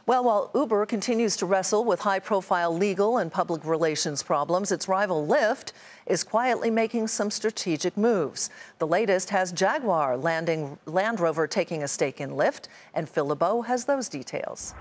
Well, while Uber continues to wrestle with high-profile legal and public relations problems, its rival Lyft is quietly making some strategic moves. The latest has Jaguar Land Rover taking a stake in Lyft, and LeBeau has those details.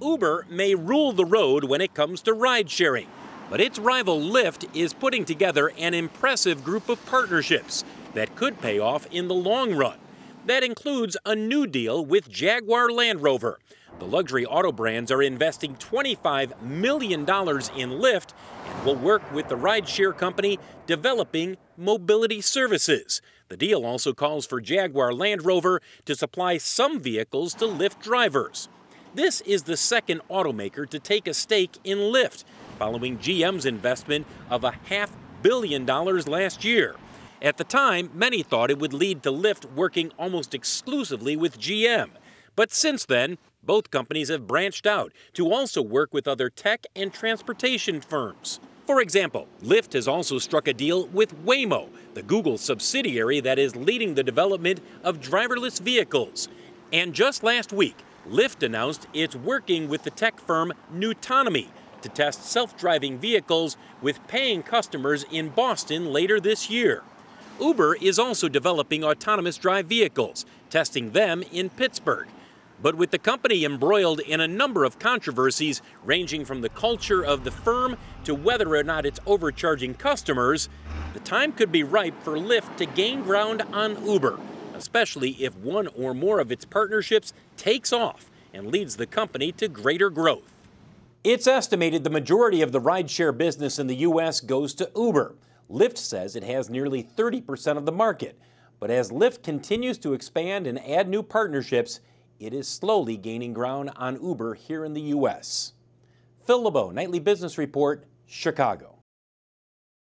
Uber may rule the road when it comes to ride-sharing, but its rival Lyft is putting together an impressive group of partnerships that could pay off in the long run. That includes a new deal with Jaguar Land Rover. The luxury auto brands are investing $25 million in Lyft and will work with the rideshare company developing mobility services. The deal also calls for Jaguar Land Rover to supply some vehicles to Lyft drivers. This is the second automaker to take a stake in Lyft, following GM's investment of $500 million last year. At the time, many thought it would lead to Lyft working almost exclusively with GM. But since then, both companies have branched out to also work with other tech and transportation firms. For example, Lyft has also struck a deal with Waymo, the Google subsidiary that is leading the development of driverless vehicles. And just last week, Lyft announced it's working with the tech firm Nutonomy to test self-driving vehicles with paying customers in Boston later this year. Uber is also developing autonomous drive vehicles, testing them in Pittsburgh. But with the company embroiled in a number of controversies ranging from the culture of the firm to whether or not it's overcharging customers, the time could be ripe for Lyft to gain ground on Uber, especially if one or more of its partnerships takes off and leads the company to greater growth. It's estimated the majority of the rideshare business in the U.S. goes to Uber. Lyft says it has nearly 30% of the market. But as Lyft continues to expand and add new partnerships, it is slowly gaining ground on Uber here in the U.S. LeBeau, Nightly Business Report, Chicago.